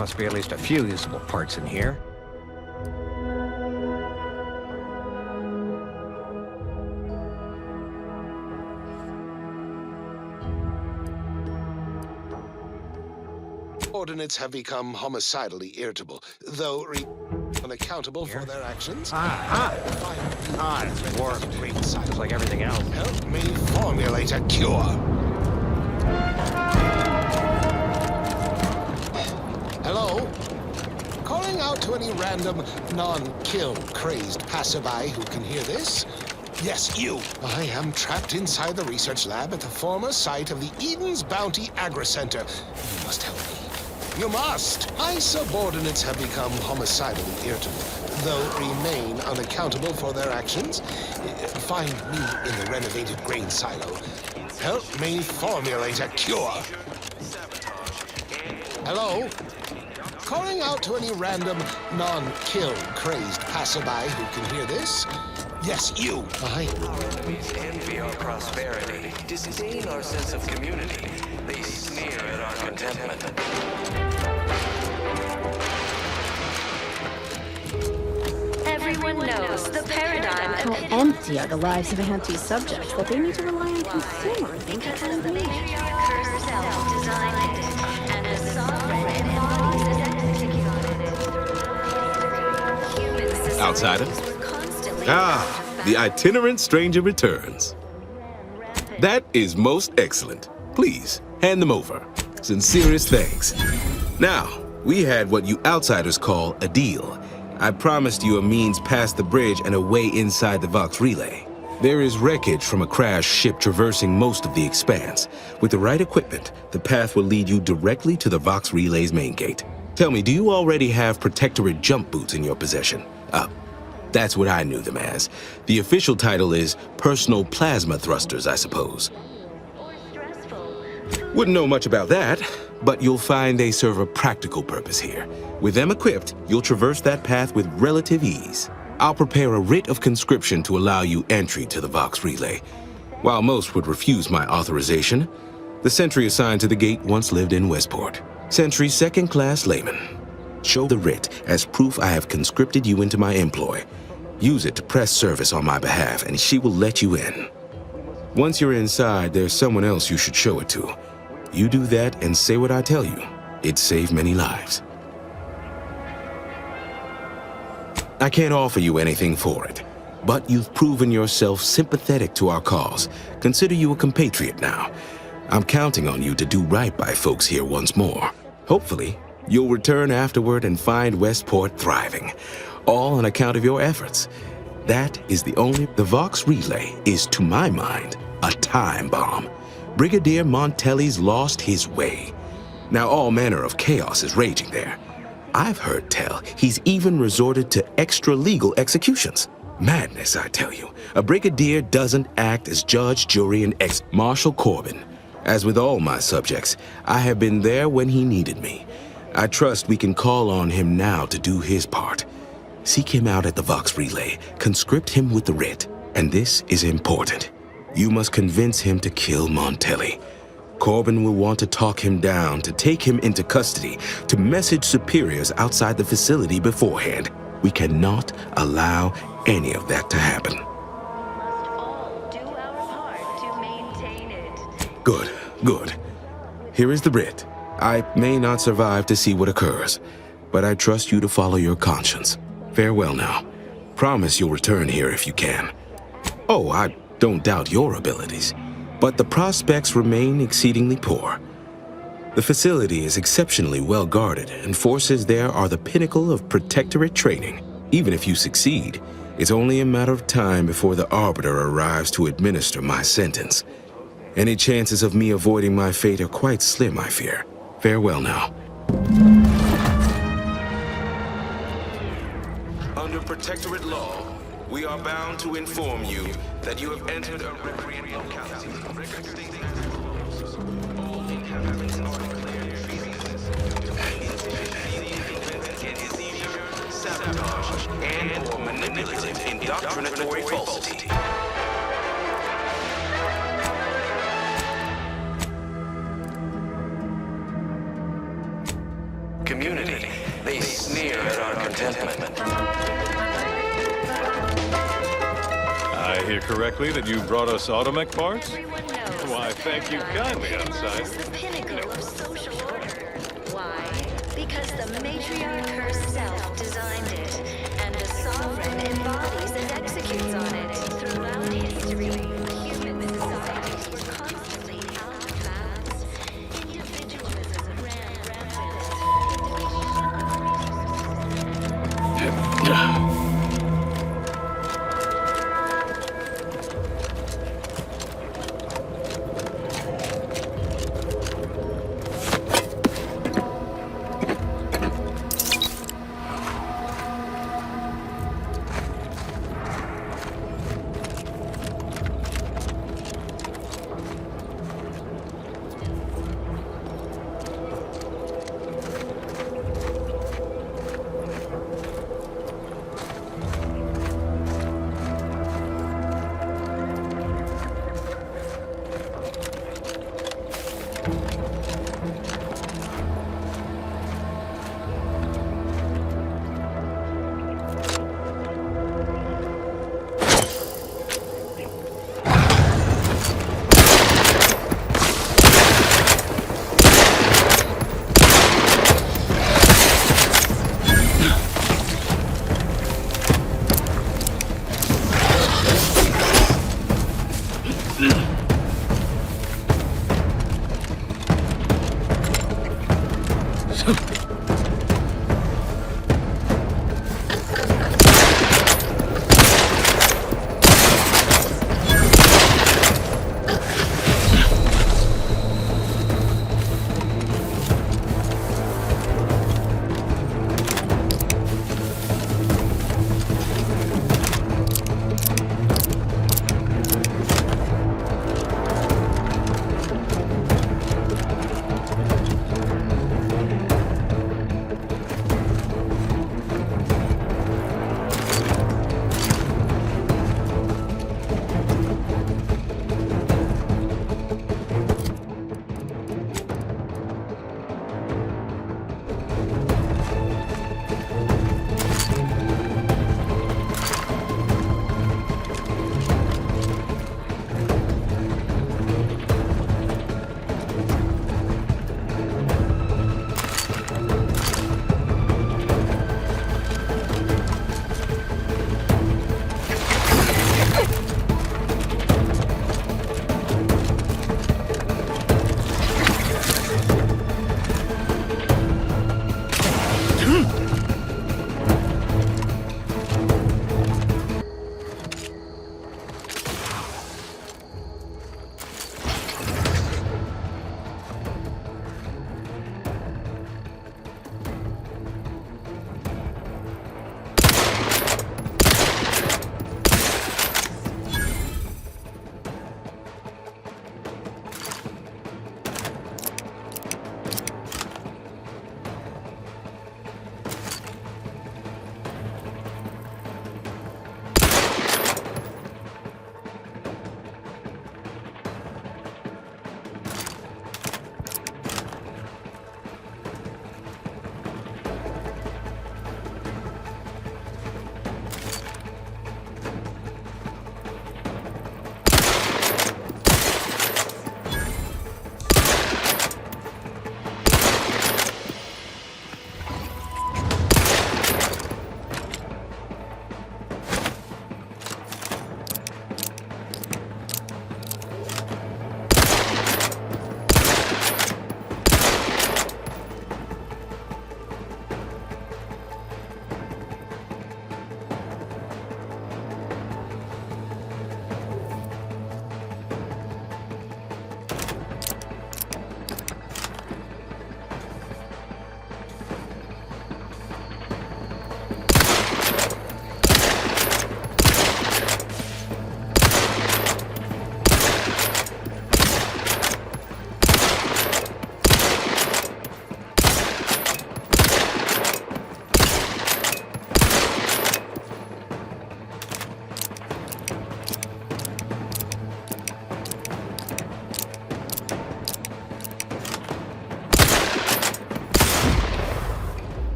Must be at least a few usable parts in here. Subordinates have become homicidally irritable, though unaccountable for their actions. It's warped. Just like everything else. Help me formulate a cure. Hello? Calling out to any random, non-kill crazed passerby who can hear this? Yes, you. I am trapped inside the research lab at the former site of the Eden's Bounty Agri-Center. You must help me. You must! My subordinates have become homicidally irritable, though remain unaccountable for their actions. Find me in the renovated grain silo. Help me formulate a cure. Hello? Calling out to any random, non-kill crazed passerby who can hear this? Yes, you. Our enemies envy our prosperity, disdain our sense of community. They sneer at our contentment. Everyone knows the paradigm How empty are the lives of empty subjects that they need to rely on consumers because the matriarch herself designed it, and the sovereign embodies and executes it. Outsider? Were constantly The itinerant stranger returns. That is most excellent. Please, hand them over. Sincerest thanks. Now, we had what you outsiders call a deal. I promised you a means past the bridge and a way inside the Vox Relay. There is wreckage from a crashed ship traversing most of the expanse. With the right equipment, the path will lead you directly to the Vox Relay's main gate. Tell me, do you already have Protectorate jump boots in your possession? That's what I knew them as. The official title is Personal Plasma Thrusters, I suppose. Wouldn't know much about that, but you'll find they serve a practical purpose here. With them equipped, you'll traverse that path with relative ease. I'll prepare a writ of conscription to allow you entry to the Vox Relay. While most would refuse my authorization, the sentry assigned to the gate once lived in Westport. Sentry second-class layman. Show the writ as proof I have conscripted you into my employ. Use it to press service on my behalf, and she will let you in. Once you're inside, there's someone else you should show it to. You do that and say what I tell you. It'd save many lives. I can't offer you anything for it, but you've proven yourself sympathetic to our cause. Consider you a compatriot now. I'm counting on you to do right by folks here once more. Hopefully, you'll return afterward and find Westport thriving, all on account of your efforts. That is the Vox Relay is, to my mind, a time bomb. Brigadier Montelli's lost his way. Now all manner of chaos is raging there. I've heard tell he's even resorted to extra-legal executions. Madness, I tell you. A brigadier doesn't act as judge, jury, and Marshal Corbin. As with all my subjects, I have been there when he needed me. I trust we can call on him now to do his part. Seek him out at the Vox Relay, conscript him with the writ, and this is important. You must convince him to kill Montelli. Corbin will want to talk him down, to take him into custody, to message superiors outside the facility beforehand. We cannot allow any of that to happen. must all do our part to maintain it. Good, good. Here is the writ. I may not survive to see what occurs, but I trust you to follow your conscience. Farewell now. Promise you'll return here if you can. Oh, I don't doubt your abilities, but the prospects remain exceedingly poor. The facility is exceptionally well guarded, and forces there are the pinnacle of Protectorate training. Even if you succeed, it's only a matter of time before the Arbiter arrives to administer my sentence. Any chances of me avoiding my fate are quite slim, I fear. Farewell now. Under Protectorate law, we are bound to inform you that you have entered a recreant locality. All inhabitants are declared treasonous, sabotage, and/or manipulative indoctrinatory falsity. Community you correctly that you brought us automech parts? Everyone knows Why, that thank you kindly, newness outside. is the pinnacle of social order. Why? Because the matriarch herself designed it, and the sovereign embodies and executes on it. Throughout history, human societies were constantly out of balance. Individualism ran rampant.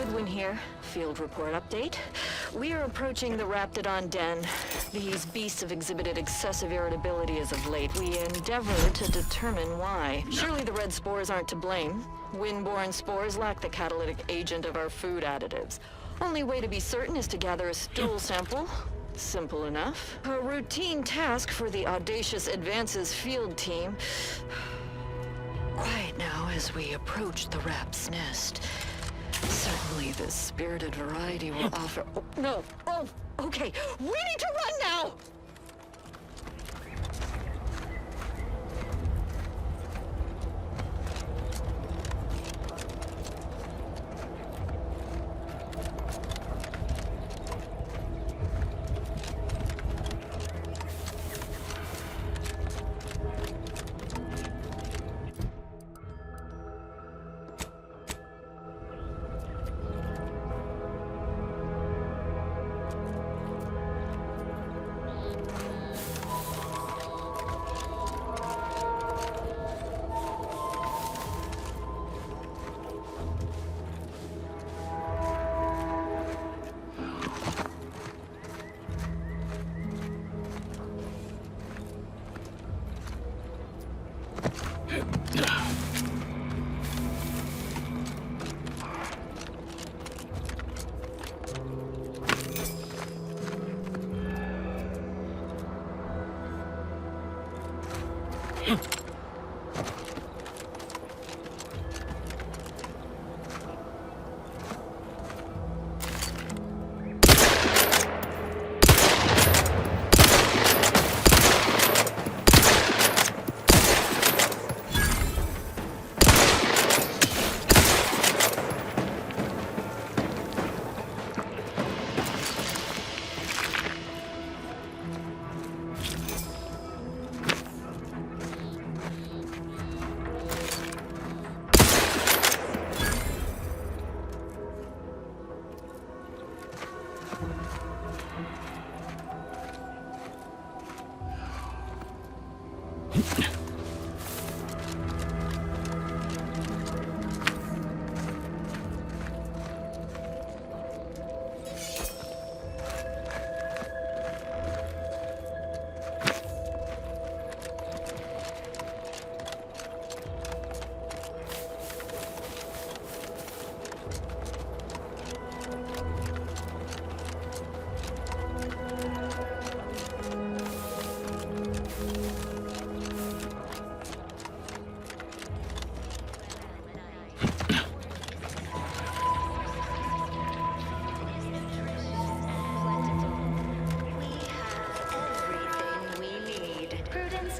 Edwin here. Field report update. We are approaching the Raptidon den. These beasts have exhibited excessive irritability as of late. We endeavor to determine why. Surely the red spores aren't to blame. Wind-borne spores lack the catalytic agent of our food additives. Only way to be certain is to gather a stool sample. Simple enough. A routine task for the Audacious Advances field team. Quiet now as we approach the rap's nest. Certainly this spirited variety will offer... Oh, no! Oh, okay. We need to run now!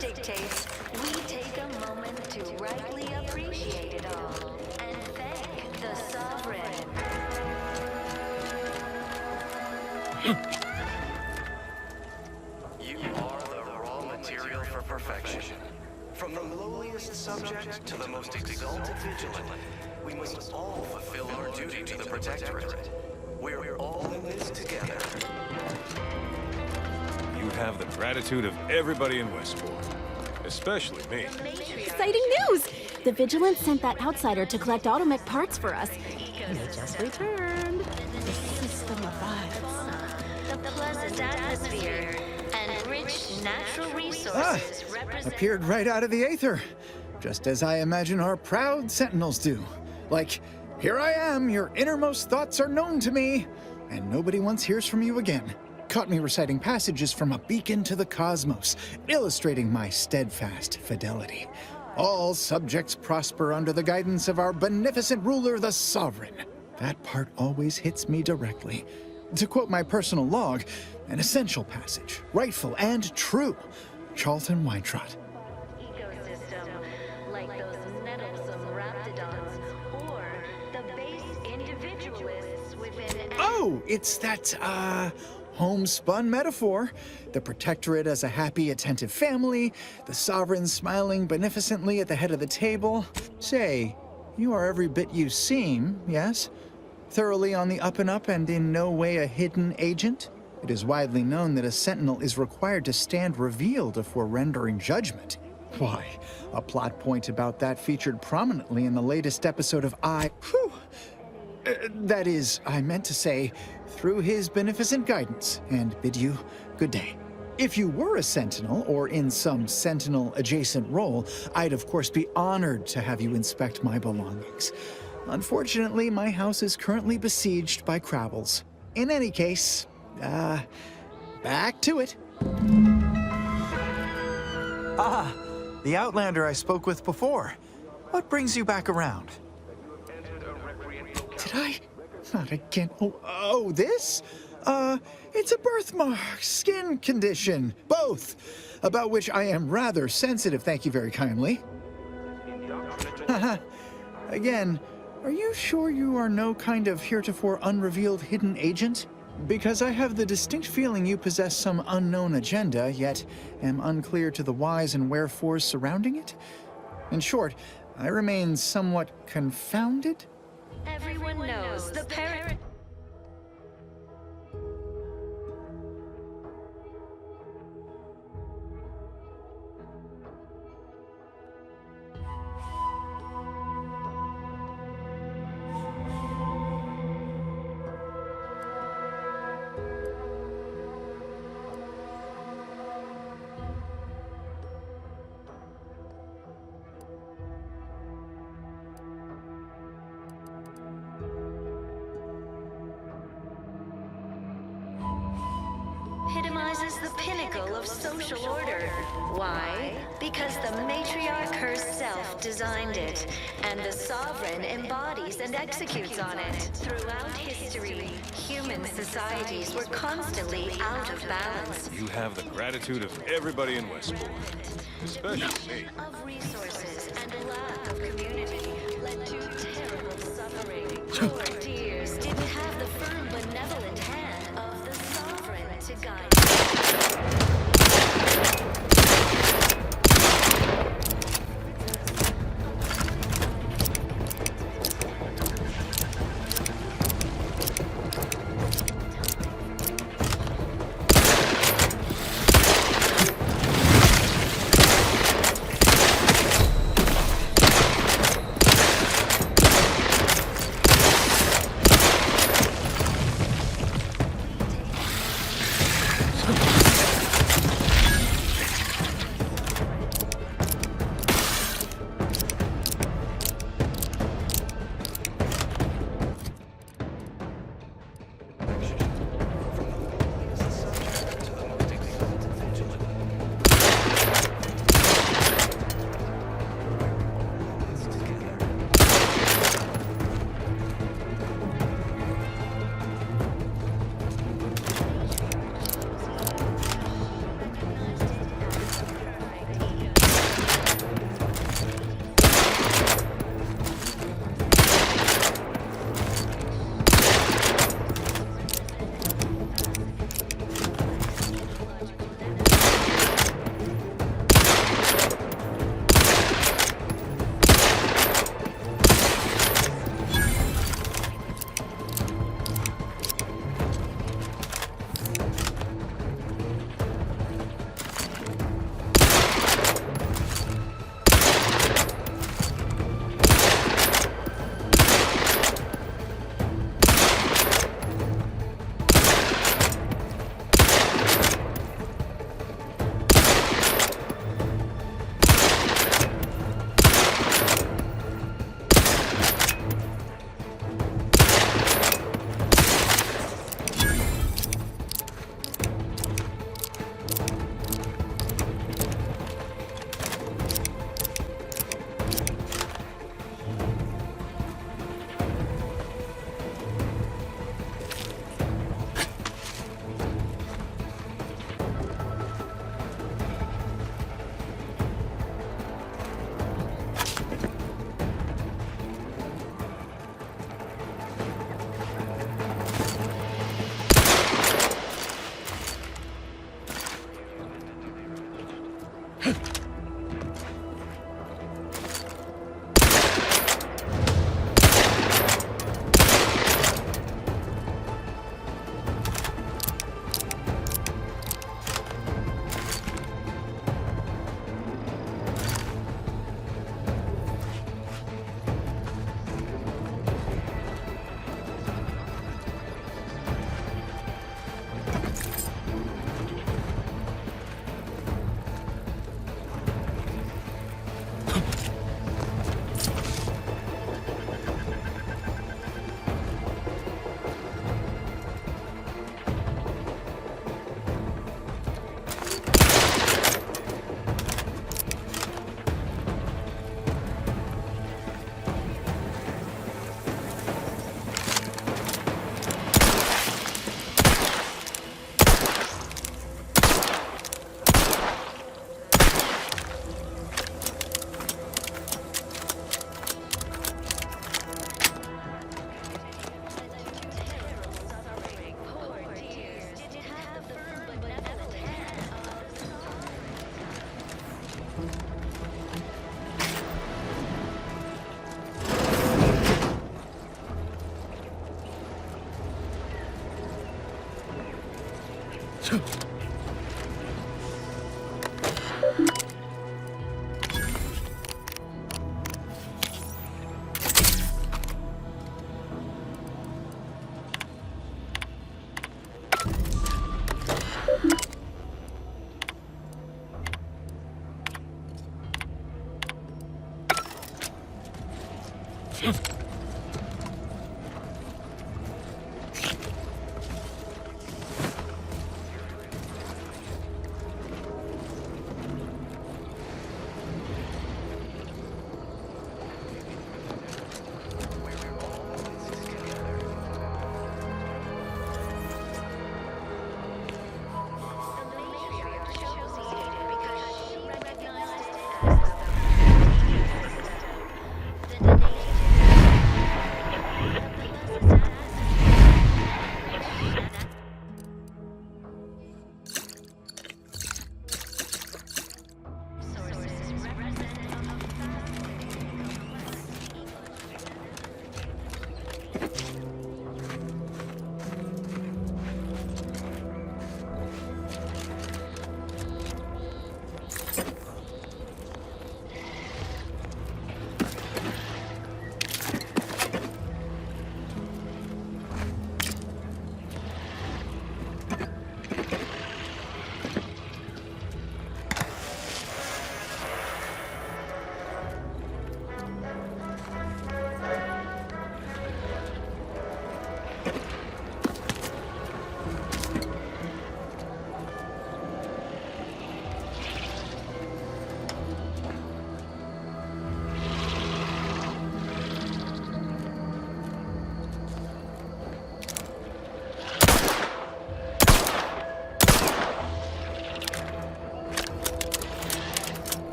Dictates we take a moment to rightly appreciate it all and thank the sovereign. You are the raw material for perfection. From the lowliest subject to the most exalted vigilant, we must all fulfill our duty to the Protectorate. We're all in this together. You have the gratitude of everybody in Westport. Especially me. Exciting news! The Vigilance sent that outsider to collect automech parts for us. And they just returned. The system of vibes. The pleasant atmosphere and rich natural resources represent... Appeared right out of the aether. Just as I imagine our proud sentinels do. Like, here I am, your innermost thoughts are known to me, and nobody once hears from you again. Caught me reciting passages from a beacon to the cosmos, illustrating my steadfast fidelity. All subjects prosper under the guidance of our beneficent ruler, the Sovereign. That part always hits me directly. To quote my personal log, an essential passage, rightful and true. Charlton Weintrott. Ecosystem, like those nettlesome raptidons, or the base individualists within... Oh, it's that, homespun metaphor. The Protectorate as a happy, attentive family, the Sovereign smiling beneficently at the head of the table. Say, you are every bit you seem, yes? Thoroughly on the up and up and in no way a hidden agent? It is widely known that a sentinel is required to stand revealed before rendering judgment. Why, a plot point about that featured prominently in the latest episode of That is, I meant to say, through his beneficent guidance, and bid you good day. If you were a Sentinel, or in some Sentinel-adjacent role, I'd of course be honored to have you inspect my belongings. Unfortunately, my house is currently besieged by Crabbles. In any case, back to it. Ah, the Outlander I spoke with before. What brings you back around? Did I? Not again. Oh, this? It's a birthmark, skin condition, both, about which I am rather sensitive, thank you very kindly. Haha. Again, are you sure you are no kind of heretofore unrevealed hidden agent? Because I have the distinct feeling you possess some unknown agenda, yet am unclear to the whys and wherefores surrounding it. In short, I remain somewhat confounded. Everyone knows the parent. Epitomizes the pinnacle of social order. Why? Because the matriarch herself designed it, and the sovereign embodies and executes on it. Throughout history, human societies were constantly out of balance. You have the gratitude of everybody in Westport, especially me. Of resources and a lack of community led to terrible suffering. Our dears didn't have the firm, benevolent hand of the sovereign to guide them.